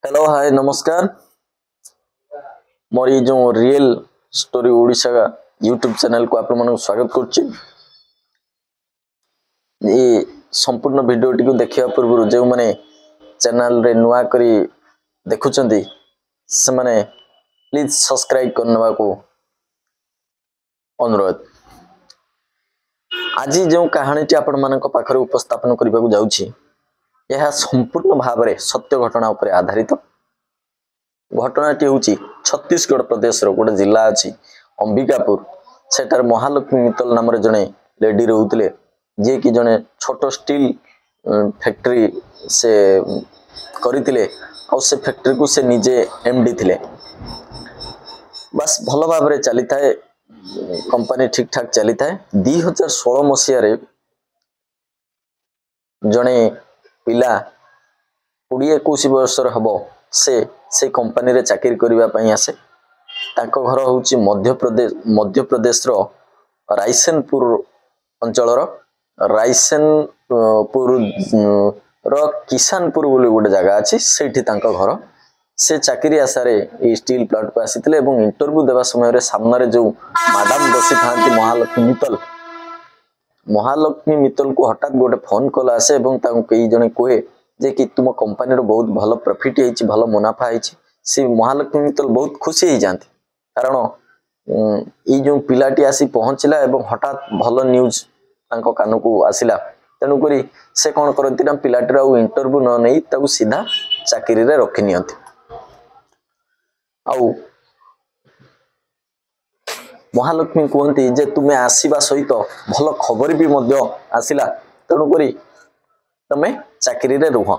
Hello hi नमस्कार। मोर जो real story Odisha का यूट्यूब चैनल को आप मन स्वागत करुच्ची। ये संपूर्ण वीडियो टी को देखा पूर्व जो मैंने चैनल रे नुआ करी देखुचंदी से माने प्लीज सब्सक्राइब करने को अनुरोध। आज जो कहानी टी आपण मानक पाखरे उपस्थापन करबा को जाउछि यह संपूर्ण भाव में सत्य घटना उपर आधारित। घटनाटी हूँ छत्तीसगढ़ प्रदेश गोटे जिला अच्छी अंबिकापुर सेटार महालक्ष्मी मित्तल नाम जड़े लेडी रोते जी कि जड़े छोट स्टील फैक्ट्री से करते से फैक्ट्री को से निजे एमडी थिले। बस भल भाव चली थाए कंपनी ठीक ठाक चली थाए। 2016 मसीह जड़े पिला 20-21 वर्षर हम से कंपनी रे चाकरी करबा पई आसे। ताको घर होची मध्य प्रदेश रो रायसेनपुर अंचल रायसेनपुर रो किसानपुर बोली गोटे जगह अच्छी सेठी तांको घर। से चाकरी आशारे ए स्टील प्लांट को आसीथिले एवं इंटरव्यू देवा समय रे सामने जो मैडम बसी थांती महालक्ष्मी मित्तल को हठात गोटे फोन कॉल आसे एवं तांको कई जने कहे जे कि तुम कंपनी रो बहुत भल प्रॉफिट होइछि भल मुनाफा होइछि। से महालक्ष्मी मित्तल बहुत खुशी हो जाती कारण ये जो पिलाटी आसी पहुँचला एवं हठात भल न्यूज तांको कान को आसिला। तेणुक से कौन करती ना पिलाटीर आउ इंटरव्यू न नहीं ताकू सीधा चाकरी रे रखी नियंती। आउ महालक्ष्मी कहती जे तुम्हें आसवा सहित भल खबर भी मध्य आसिला तेणुक तमे चाकरी रे रुह।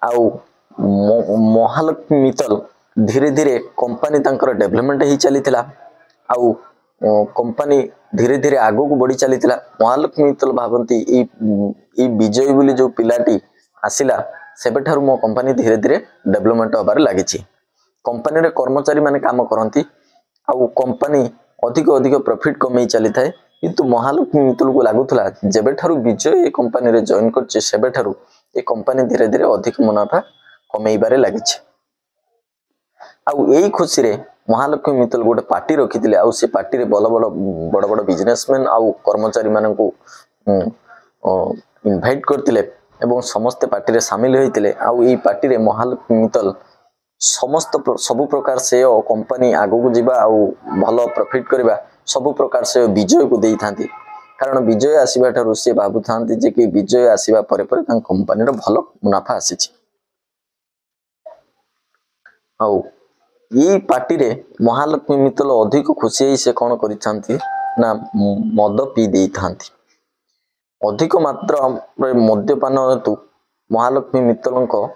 आउ महालक्ष्मी मित्तल धीरे धीरे कंपनी तांकर डेवलपमेंट ही चली थिला। आउ कंपनी धीरे धीरे आगो को बढ़ी चली थिला। महालक्ष्मी मित्तल भाबंती ई विजय बोली जो पिलाटी आसिला सेबेठारु मो कंपनी धीरे धीरे डेवलपमेंट होबार लागिछि। कंपनी रे कर्मचारी माने काम करंती आउ कंपनी अधिक अधिक प्रॉफिट कमई चली थाए। किंतु महालक्ष्मी मित्तल को लागुथला जेबेठारु विजय ए कंपनी रे जॉइन करछि सेबेठारु ए कंपनी धीरे धीरे अधिक मुनाफा कमईबारे लागिछि। आउ एई खुशी रे महालक्ष्मी मित्तल गोटे पार्टी रखिथिले। आउ से पार्टी रे बड़ बड़ बिजनेसमैन आउ कर्मचारी माननकु इनवाइट करथिले एवं समस्त पार्टी रे शामिल होइथिले। आउ एई पार्टी रे महालक्ष्मी मित्तल समस्त सबु प्रकार से कंपनी आगो को जीवा आउ भल प्रॉफिट करबा सबु प्रकार से विजय को देई थांती। कारण विजय आसीबा ठारु से भाबु थांती जे कि विजय आसीबा परे परे तां कंपनी रो भल मुनाफा आसीछि। आउ ये पार्टी रे महालक्ष्मी मित्तल अधिक खुशी से कौन करिथांती ना मद पी देई थांती। अधिक मात्रा मद्यपान हेतु महालक्ष्मी मित्तलंको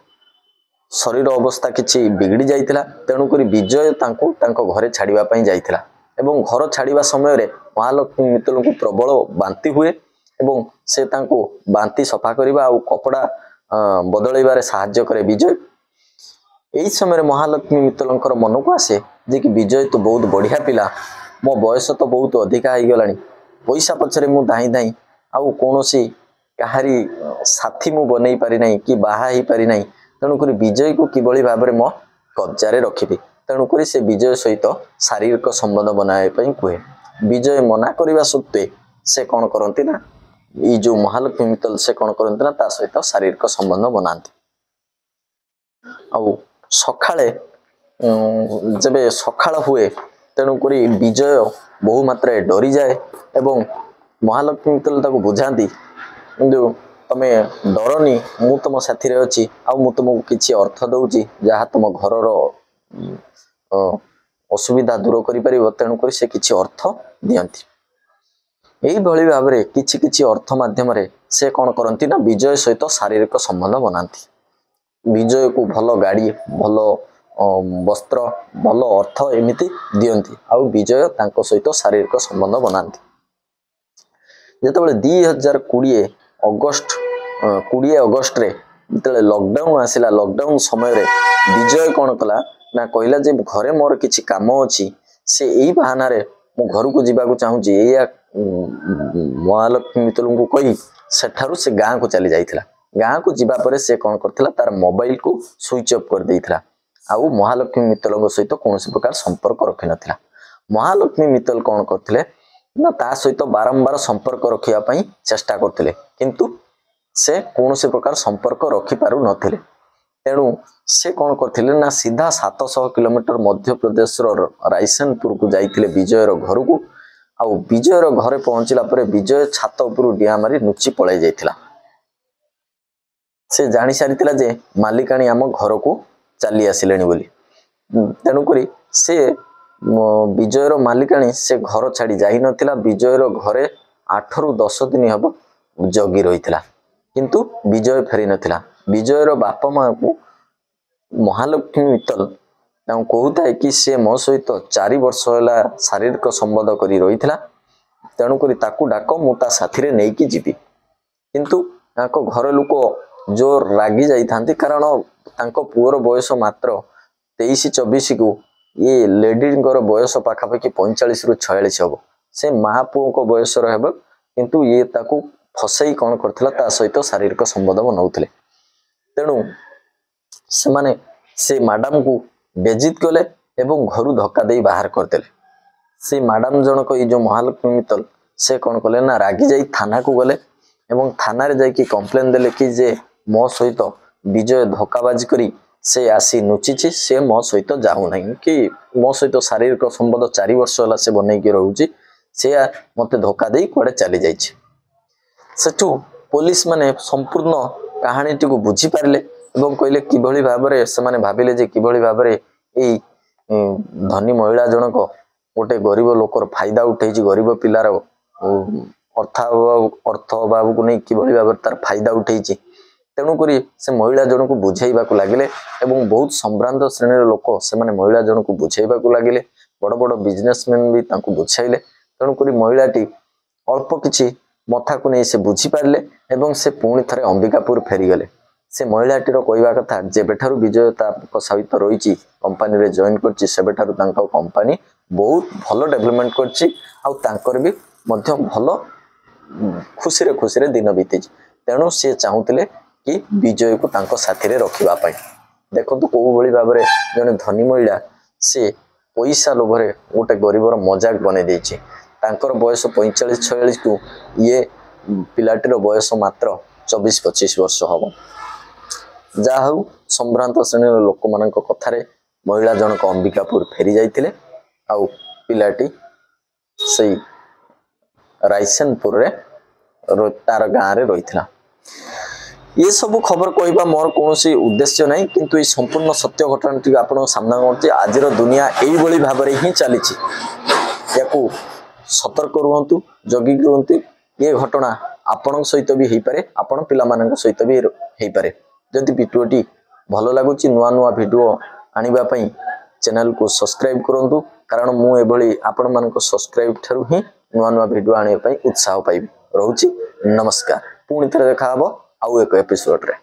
शरीर अवस्था किछि बिगड़ी जाइतिला। तेणुक विजय तांको घरे छाड़िबा पई जाइतिला एवं घर छाड़िबा समय रे महालक्ष्मी मित्तल को प्रबल बांती हुए एवं से तांको बांती सफा करबा आ कपड़ा बदलैबारे सहाय्य करे विजय। एई समय महालक्ष्मी मित्तलंकर मन को आसे जे कि विजय तो बहुत बढ़िया पिला मो बयस तो बहुत अधिका हो गलानी पैसा पछरे मु धाई धाई आउ कोनोसी कहारी साथी मु बनै पारि नै कि बाहा ही पारि नै। तेणुक विजय को किभली भाव में मो कब्जारे रखिबी। तेणुक से विजय सहित शारीरिक संबंध बनाए कहे। विजय मना करने सत्वे से कौन करती ना ये जो महालक्ष्मी मित्तल से कौन करती ना ता सहित शारीरिक संबंध बनाती। आउ सकाळे जबे सकाळ हुए तेणुक विजय बहु मात्रा डरी जाए एवं महालक्ष्मी मित्तल ताको बुझाती किंतु तमे डरनी मु तुम साथी रे अछि आ मु तुमको किछि अर्थ दउची जहा तुम घरर असुविधा दूर करि परिबो। तेणुक से किछि अर्थ दियंती। एई भली भाव रे किछि किछि अर्थ माध्यम रे से कौन करंती ना विजय सहित शारीरिक संबंध बनाती। विजय को भल गाड़ी भल वस्त्र भल अर्थ एमिति दियंती आउ विजय तांको सहित शारीरिक संबंध बनाती। जेतेबेले 2020 अगस्त 20 अगस्त रे जेतेबेले लॉकडाउन आसिला लॉकडाउन समय रे विजय कौन कला ना कहला जे घरे मोर किछि काम अछि से एई बहाना रे मु घर को जीवा को चाहू छी। एया महालक्ष्मी मित्तल को कही सेठारु से गाँ को चली जाइथिला। गाँ को जीवा परे से कौन करथिला तार मोबाइल को स्विच ऑफ कर देइथिला आउ महालक्ष्मी मित्तल सहित कौन प्रकार संपर्क रखि नथिला। महालक्ष्मी मित्तल कौन करथिले ना ता सहित बारंबार संपर्क रखिया पई चेष्टा करथिले किंतु से कौन प्रकार संपर्क रखि पारु नथिले। तेणु से कौन करथिले ना सीधा 700 किलोमीटर मध्य प्रदेश रायसेनपुर को जाइथिले विजयर घर को। आउ विजयर घरे पहुंचला परे विजय छात उपरू डिया मारी नुची पळाई जाइथिला। से जानी सारिथिला जे मालिकाणी आम घर को चली आसिलेनी बोली। तेणु करी से विजयर मालिकाणी से घर छाड़ी जाई नथिला। विजयर घरे 8 ରୁ 10 दिन हब जगी रहिथिला किंतु विजय फेरी नथिला। विजयर बापा माँ को महालक्ष्मी मित्तल कहूता है कि से मो सहित 4 वर्ष होला शारीरिक संबंध करी रहिथिला। तेणु करी ताकू डाक मु ता साथी रे नेकी जीवी किंतु ताको घर लोक जो रागी जाई थांती कारण तांको पुअर बयस मात्र 23-24 को ये लेडी बयस पाखापाखि 45 ରୁ 46 हब। से माँ पुओ को बयस रहब किंतु ये ताकू फसई कौन करथिला ता सहित शारीरिक संबंध बनाउथिले। तेणु से माने से मैडम को बेजित कले एवं घर धक्का दे बाहर करदेले। से मैडम जनक ये जो महालक्ष्मी मित्तल से कौन कले ना रागी जाई थाना को गले एवं थाना रे जाई कि कंप्लेन देले कि जे मो सहित विजय धक्काबाजी करी से आसी नुचिछि से मो सहित जाऊ नहीं कि मो सहित शारीरिक संबंध 4 वर्ष होला से बनै कि रहउछि से मते धक्का देई कोडे चली जाइछि। सेठू पुलिस माने संपूर्ण कहानीटी को बुझी पारले एवं कहले किभଳି भाबरे से माने भाबिले जे किभଳି भाबरे एई धनी महिला जनक गोटे गरीब लोकर फायदा उठेछि। गरीब पिलार अर्थ अभाव को नहीं किभଳି भाबरे तार फायदा उठेछि। तेणु करी से महिला जन को बुझाइबा को लागिले एवं बहुत संभ्रांत श्रेणी लोक से माने महिला जन को बुझाइबा को लागिले। बड़ बड़ बिजनेसमैन भी तांको बुझाइले। तेणु करी महिलाटी अल्प किछि मथा को नहीं से बुझी पारले एवं से पुणी थरे अंबिकापुर फेरी गले। से महिलाटीर कहवा कथा जेबेठारु विजय सहित रही कंपानी रे जॉइन करछि सेबेठारु तांको कंपानी बहुत भलो डेवलपमेंट करछि आउ तांकर भी मध्य भलो खुशी रे दिन बीती। तेणु से चाहूतिले कि विजय को तांको साथी रे रखिबा पई। देखंतु को भली भाबरे जने धनी महिला से पैसा लोभरे गोटे गरीबर मजाक बने देछि। तांकर बयस 45-46 को ये पिलाटीर बयस मात्र 24-25 वर्ष हम। जा हूँ संभ्रांत श्रेणी लोक मान कथार महिला जनक अंबिकापुर फेरी जाइतिले आउ पिलाटी से रायसेनपुर रे तार गाँव रे रही। ये सब खबर कहवा मोर कौन उद्देश्य नहीं किंतु ये संपूर्ण सत्य घटना टी आपण सामना कर आज दुनिया यही भाव ही चली सतर्क रुहतु जगी रुहतु। ये घटना आपण सहित भी हो पारे आपण पिला सहित भी हो पारे। जदि वीडियोटी भल लगुच नुआ नुआ वीडियो आनिबा पई चैनल को सब्सक्राइब करंतु कारण मु एभली आपण मानको सब्सक्राइब ठरु ही नुआ नुआ वीडियो आनिबा पई उत्साह पाइबी। रहउची नमस्कार। पुणी थरे देखा हबो आउ एक एपिसोड रे।